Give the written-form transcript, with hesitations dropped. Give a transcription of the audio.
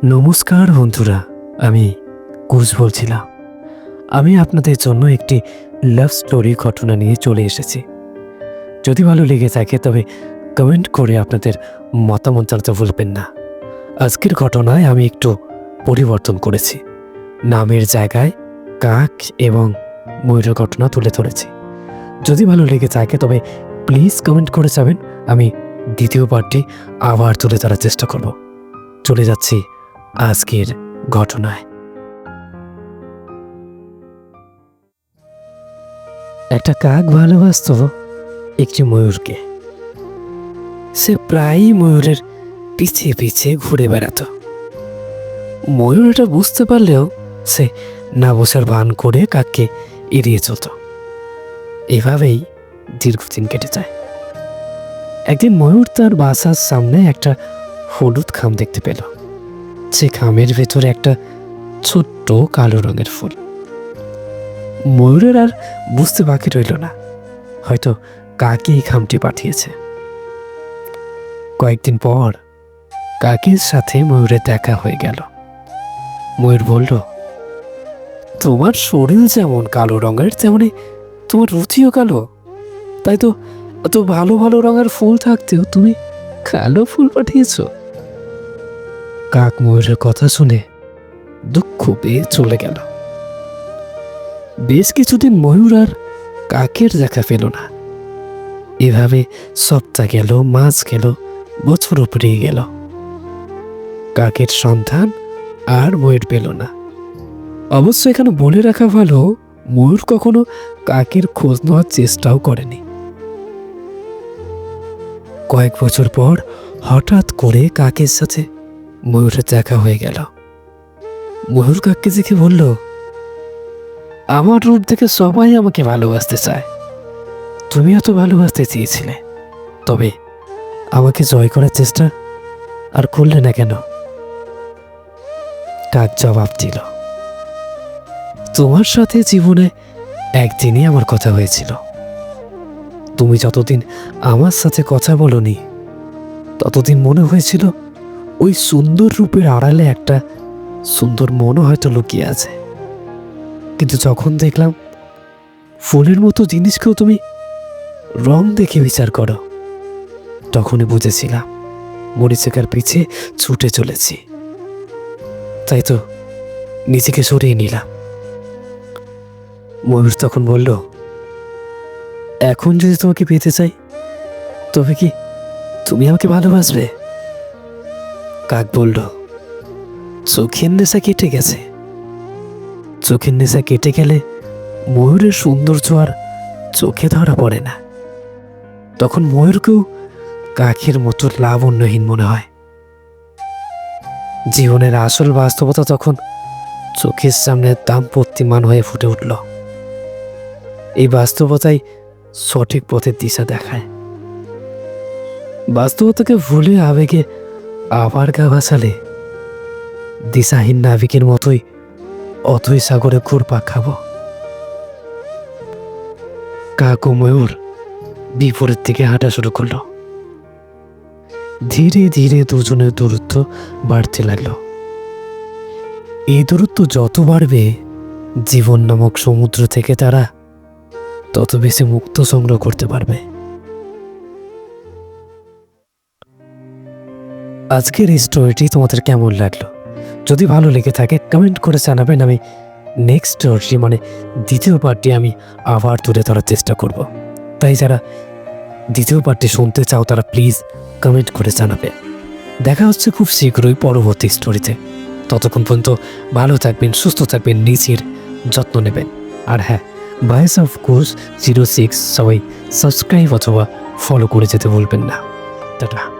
নমস্কার বন্ধুরা, আমি কুশ বলছিলাম। আমি আপনাদের জন্য একটি লাভ স্টোরি ঘটনা নিয়ে চলে এসেছি। যদি ভালো লেগে থাকে তবে কমেন্ট করে আপনাদের মতামত জানাতে ভুলবেন না। আজকের ঘটনায় আমি একটু পরিবর্তন করেছি। নামের জায়গায় কাক এবং ময়ূরের ঘটনা তুলে ধরেছি। যদি ভালো লেগে থাকে তবে প্লিজ কমেন্ট করে যাবেন। আমি দ্বিতীয় পার্টটি আবার তুলে ধরার চেষ্টা করব। চলে যাচ্ছি আজকের ঘটনায়। একটা কাক ভালোবাসত একটি ময়ূরকে। সে প্রায়ই ময়ূরের পিছে পিছে ঘুরে বেড়াত। ময়ূর এটা বুঝতে পারলেও সে না বসার ভান করে কাককে এড়িয়ে চলত। এভাবেই দীর্ঘদিন কেটে যায়। একদিন ময়ূর তার বাসার সামনে একটা হলুদ খাম দেখতে পেল। সে খামের ভেতরে একটা ছোট্ট কালো রঙের ফুল। ময়ূরের আর বুঝতে বাকি রইল না, হয়তো কাকি এই খামটি পাঠিয়েছে। কয়েকদিন পর কাকির সাথে ময়ূরের দেখা হয়ে গেল। ময়ূর বলল, তোমার শরীর যেমন কালো রঙের তেমনি তোমার রুচিও কালো। তাই তো এত ভালো ভালো রঙের ফুল থাকতেও তুমি কালো ফুল পাঠিয়েছ। কাক ময়ূরের কথা শুনে দুঃখ পেয়ে চলে গেল। বেশ কিছুদিন ময়ূর আর কাকের দেখা পেল না। এভাবে সপ্তাহ গেল, মাস গেল, বছরও পেরিয়ে গেল। কাকের সন্ধান আর ময়ূর পেল না। অবশ্য এখানে বলে রাখা ভালো, ময়ূর কখনো কাকের খোঁজ নেওয়ার চেষ্টাও করেনি। কয়েক বছর পর হঠাৎ করে কাকের সাথে ময়ূরের দেখা হয়ে গেল। ময়ূর কাককে দেখে বলল, আমার রূপ দেখে সবাই আমাকে ভালোবাসতে চায়। তুমিও তো ভালোবাসতে চেয়েছিলে, তবে আমাকে জয় করার চেষ্টা আর করলে না কেন? কাক জবাব দিল, তোমার সাথে জীবনে একদিনই আমার কথা হয়েছিল। তুমি যতদিন আমার সাথে কথা বলনি ততদিন মনে হয়েছিল ওই সুন্দর রূপের আড়ালে একটা সুন্দর মনও হয়তো লুকিয়ে আছে। কিন্তু যখন দেখলাম ফুলের মতো জিনিসকেও তুমি রং দেখে বিচার করো, তখনই বুঝেছিলাম মরিচিকার পিছে ছুটে চলেছি। তাই তো নিজেকে সরিয়ে নিলাম। ময়ূর তখন বলল, এখন যদি তোমাকে পেতে চাই তবে কি তুমি আমাকে ভালোবাসবে? কাক বলল, চোখের নেশা কেটে গেছে। চোখের নেশা কেটে গেলে ময়ূরের সৌন্দর্য আর চোখে ধরা পড়ে না। তখন ময়ূরকেও কাকের মতো লাবণ্যহীন মনে হয়। জীবনের আসল বাস্তবতা তখন চোখের সামনে দাম্পত্যমান হয়ে ফুটে উঠল। এই বাস্তবতাই সঠিক পথের দিশা দেখায়। বাস্তবতাকে ভুলে আবেগে আবার গা ভাসালে দিশাহীন নাবিকের মতোই অথই সাগরে ঘুরপাক খাব। কাক ও ময়ূর বিপরীত দিকে হাঁটা শুরু করলো। ধীরে ধীরে দুজনের দূরত্ব বাড়তে লাগলো। এই দূরত্ব যত বাড়বে, জীবন নামক সমুদ্র থেকে তারা তত বেশি মুক্ত সংগ্রহ করতে পারবে। আজকের এই স্টোরিটি তোমাদের কেমন লাগলো? যদি ভালো লেগে থাকে কমেন্ট করে জানাবেন। আমি নেক্সট স্টোরি মানে দ্বিতীয় পার্টটি আমি আবার তুলে ধরার চেষ্টা করব। তাই যারা দ্বিতীয় পার্টটি শুনতে চাও তারা প্লিজ কমেন্ট করে জানাবে। দেখা হচ্ছে খুব শীঘ্রই পরবর্তী স্টোরিতে। ততক্ষণ পর্যন্ত ভালো থাকবেন, সুস্থ থাকবেন, নিজের যত্ন নেবেন। আর হ্যাঁ, ভয়েস অফ কুশ 06 সবাই সাবস্ক্রাইব অথবা ফলো করে যেতে ভুলবেন না। টাটা।